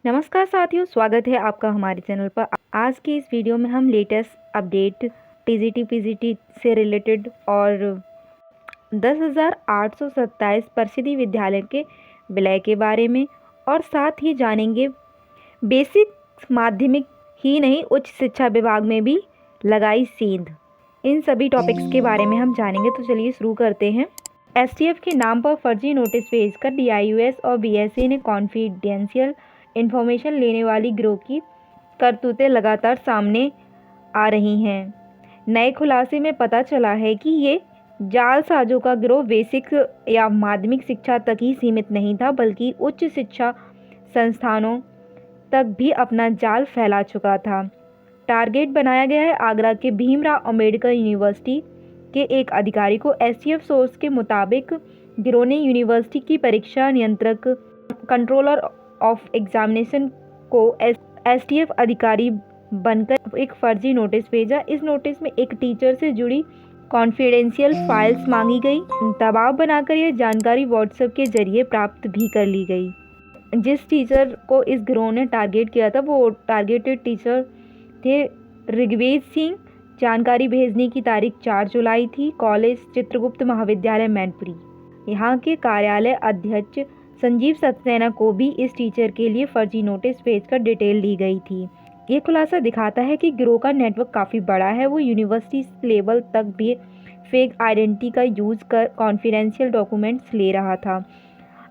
नमस्कार साथियों, स्वागत है आपका हमारे चैनल पर। आज की इस वीडियो में हम लेटेस्ट अपडेट टीजीटी पीजीटी से रिलेटेड और 10,827 परिषदीय विद्यालय के विलय के बारे में और साथ ही जानेंगे बेसिक माध्यमिक ही नहीं उच्च शिक्षा विभाग में भी लगाई सेंध। इन सभी टॉपिक्स के बारे में हम जानेंगे, तो चलिए शुरू करते हैं। एसटीएफ के नाम पर फर्जी नोटिस भेजकर डीआईयूएस और बीएसए ने कॉन्फिडेंशियल इंफॉर्मेशन लेने वाली गिरोह की करतूतें लगातार सामने आ रही हैं। नए खुलासे में पता चला है कि ये जालसाजों का गिरोह बेसिक या माध्यमिक शिक्षा तक ही सीमित नहीं था, बल्कि उच्च शिक्षा संस्थानों तक भी अपना जाल फैला चुका था। टारगेट बनाया गया है आगरा के भीमराव अंबेडकर यूनिवर्सिटी के एक अधिकारी को। एसटीएफ सोर्स के मुताबिक गिरोह ने यूनिवर्सिटी की परीक्षा नियंत्रक कंट्रोलर ऑफ एग्जामिनेशन को एसटीएफ अधिकारी बनकर एक फर्जी नोटिस भेजा। इस नोटिस में एक टीचर से जुड़ी कॉन्फिडेंशियल फाइल्स मांगी गई। दबाव बनाकर यह जानकारी व्हाट्सएप के जरिए प्राप्त भी कर ली गई। जिस टीचर को इस गिरोह ने टारगेट किया था वो टारगेटेड टीचर थे ऋग्वेद सिंह। जानकारी भेजने की तारीख 4 जुलाई थी। कॉलेज चित्रगुप्त महाविद्यालय मैनपुरी। यहाँ के कार्यालय अध्यक्ष संजीव सक्सेना को भी इस टीचर के लिए फर्जी नोटिस भेजकर डिटेल दी गई थी। ये खुलासा दिखाता है कि गिरोह का नेटवर्क काफ़ी बड़ा है। वो यूनिवर्सिटी लेवल तक भी फेक आइडेंटिटी का यूज़ कर कॉन्फिडेंशियल डॉक्यूमेंट्स ले रहा था।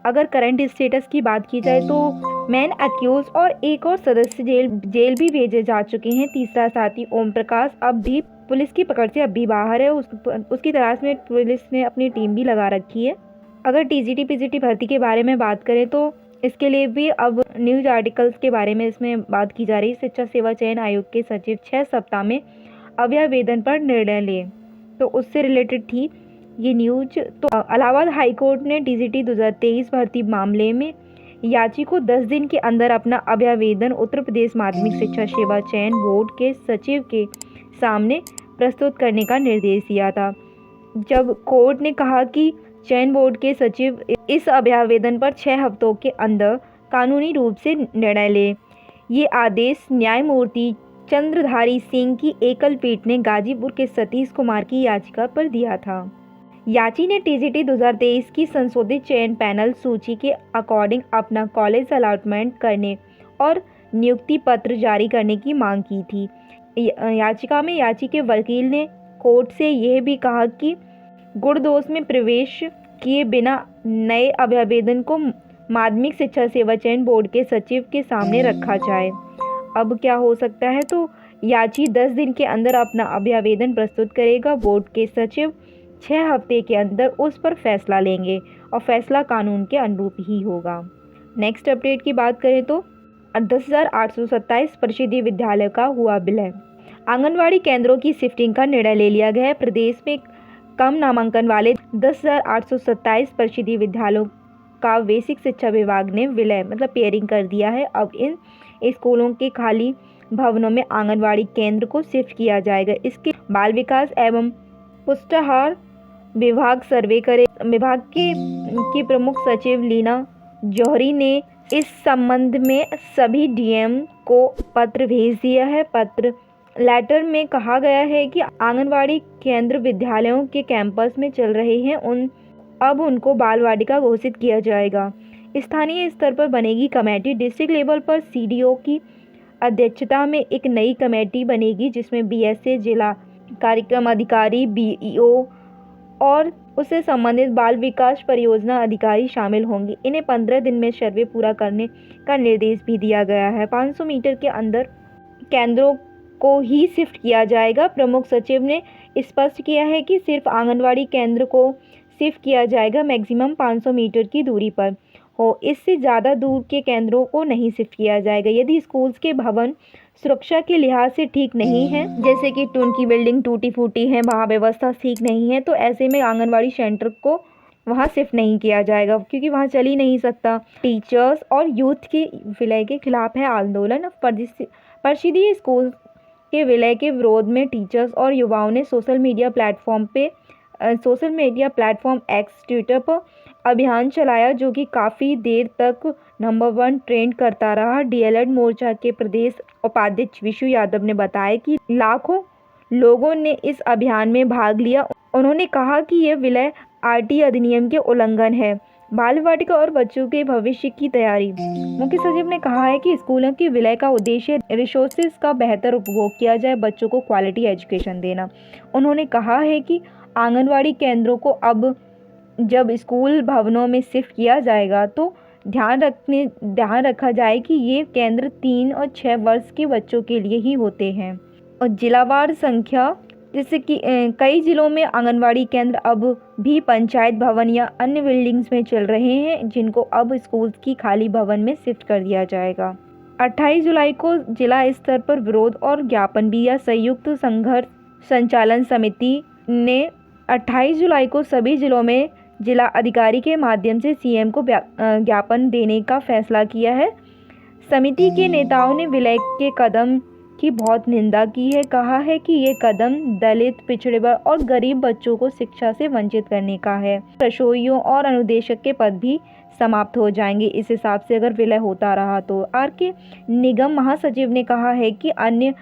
अगर करंट स्टेटस की बात की जाए तो मैन अक्यूज और एक और सदस्य जेल भी भेजे जा चुके हैं। तीसरा साथी ओम प्रकाश अब भी पुलिस की पकड़ से अब भी बाहर है। उसकी तलाश में पुलिस ने अपनी टीम भी लगा रखी है। अगर टीजीटी पीजीटी भर्ती के बारे में बात करें तो इसके लिए भी अब न्यूज आर्टिकल्स के बारे में इसमें बात की जा रही है। शिक्षा सेवा चयन आयोग के सचिव 6 सप्ताह में अभ्यावेदन पर निर्णय ले, तो उससे रिलेटेड थी ये न्यूज। तो इलाहाबाद हाईकोर्ट ने टीजीटी 2023 भर्ती मामले में याची को 10 दिन के अंदर अपना अभ्यावेदन उत्तर प्रदेश माध्यमिक शिक्षा सेवा चयन बोर्ड के सचिव के सामने प्रस्तुत करने का निर्देश दिया था। जब कोर्ट ने कहा कि चयन बोर्ड के सचिव इस अभ्यावेदन पर 6 हफ्तों के अंदर कानूनी रूप से निर्णय ले। ये आदेश न्यायमूर्ति चंद्रधारी सिंह की एकल पीठ ने गाजीपुर के सतीश कुमार की याचिका पर दिया था। याची ने टीजीटी 2023 की संशोधित चयन पैनल सूची के अकॉर्डिंग अपना कॉलेज अलॉटमेंट करने और नियुक्ति पत्र जारी करने की मांग की थी। याचिका में याची के वकील ने कोर्ट से यह भी कहा कि गुणदोष में प्रवेश किए बिना नए अभ्यावेदन को माध्यमिक शिक्षा सेवा चयन बोर्ड के सचिव के सामने रखा जाए। अब क्या हो सकता है, तो याची 10 दिन के अंदर अपना अभ्यावेदन प्रस्तुत करेगा। बोर्ड के सचिव 6 हफ्ते के अंदर उस पर फैसला लेंगे और फैसला कानून के अनुरूप ही होगा। नेक्स्ट अपडेट की बात करें तो 10,827 परिषदीय विद्यालय का हुआ विलय। आंगनवाड़ी केंद्रों की शिफ्टिंग का निर्णय ले लिया गया है। प्रदेश में कम नामांकन वाले 10,827 परिषदीय विद्यालयों का बेसिक शिक्षा विभाग ने विलय पेयरिंग कर दिया है। अब इन स्कूलों के खाली भवनों में आंगनवाड़ी केंद्र को शिफ्ट किया जाएगा। इसके बाल विकास एवं पुष्टाहार विभाग सर्वे करे। विभाग की प्रमुख सचिव लीना जौहरी ने इस संबंध में सभी डीएम को पत्र भेज दिया है। लेटर में कहा गया है कि आंगनवाड़ी केंद्र विद्यालयों के कैंपस में चल रहे हैं, अब उनको बाल वाटिका घोषित किया जाएगा। स्थानीय स्तर पर बनेगी कमेटी। डिस्ट्रिक्ट लेवल पर सीडीओ की अध्यक्षता में एक नई कमेटी बनेगी, जिसमें बीएसए, जिला कार्यक्रम अधिकारी, बीईओ और उससे संबंधित बाल विकास परियोजना अधिकारी शामिल होंगे। इन्हें 15 दिन में सर्वे पूरा करने का निर्देश भी दिया गया है। 500 मीटर के अंदर केंद्रों को ही शिफ्ट किया जाएगा। प्रमुख सचिव ने स्पष्ट किया है कि सिर्फ आंगनवाड़ी केंद्र को शिफ्ट किया जाएगा, मैक्सिमम 500 मीटर की दूरी पर हो। इससे ज़्यादा दूर के केंद्रों को नहीं शिफ्ट किया जाएगा। यदि स्कूल्स के भवन सुरक्षा के लिहाज से ठीक नहीं है, जैसे कि उनकी बिल्डिंग टूटी फूटी है, वहाँ व्यवस्था ठीक नहीं है, तो ऐसे में आंगनवाड़ी सेंटर को वहाँ शिफ्ट नहीं किया जाएगा, क्योंकि वहाँ चल ही नहीं सकता। टीचर्स और यूथ के विलय के खिलाफ है आंदोलन। परिषदीय स्कूल के विलय के विरोध में टीचर्स और युवाओं ने social media platform x, Twitter पर अभियान चलाया जो कि काफ़ी देर तक नंबर 1 ट्रेंड करता रहा। डीएलएड मोर्चा के प्रदेश उपाध्यक्ष विशु यादव ने बताया कि लाखों लोगों ने इस अभियान में भाग लिया। उन्होंने कहा कि यह विलय आरटी अधिनियम के उल्लंघन है। बाल वाटिका और बच्चों के भविष्य की तैयारी। मुख्य सचिव ने कहा है कि स्कूलों के विलय का उद्देश्य रिसोर्सेज का बेहतर उपभोग किया जाए, बच्चों को क्वालिटी एजुकेशन देना। उन्होंने कहा है कि आंगनवाड़ी केंद्रों को अब जब स्कूल भवनों में शिफ्ट किया जाएगा तो ध्यान रखा जाए कि ये केंद्र 3 और 6 वर्ष के बच्चों के लिए ही होते हैं। और जिलावार संख्या, जैसे कि कई जिलों में आंगनवाड़ी केंद्र अब भी पंचायत भवन या अन्य बिल्डिंग्स में चल रहे हैं, जिनको अब स्कूल की खाली भवन में शिफ्ट कर दिया जाएगा। 28 जुलाई को जिला स्तर पर विरोध और ज्ञापन भी या संयुक्त संघर्ष संचालन समिति ने 28 जुलाई को सभी जिलों में जिला अधिकारी के माध्यम से सीएम को ज्ञापन देने का फैसला किया है। समिति के नेताओं ने विलय के कदम की बहुत निंदा की है। कहा है कि ये कदम दलित, पिछड़े वर्ग और गरीब बच्चों को शिक्षा से वंचित करने का है। रसोइयों और अनुदेशक के पद भी समाप्त हो जाएंगे इस हिसाब से अगर विलय होता रहा तो। आरके निगम महासचिव ने कहा है कि अन्य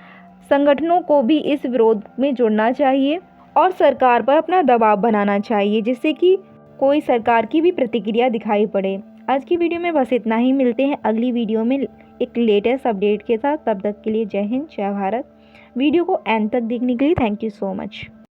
संगठनों को भी इस विरोध में जुड़ना चाहिए और सरकार पर अपना दबाव बनाना चाहिए, जिससे कि कोई सरकार की भी प्रतिक्रिया दिखाई पड़े। आज की वीडियो में बस इतना ही। मिलते हैं अगली वीडियो में एक लेटेस्ट अपडेट के साथ। तब तक के लिए जय हिंद, जय भारत। वीडियो को एंड तक देखने के लिए थैंक यू सो मच।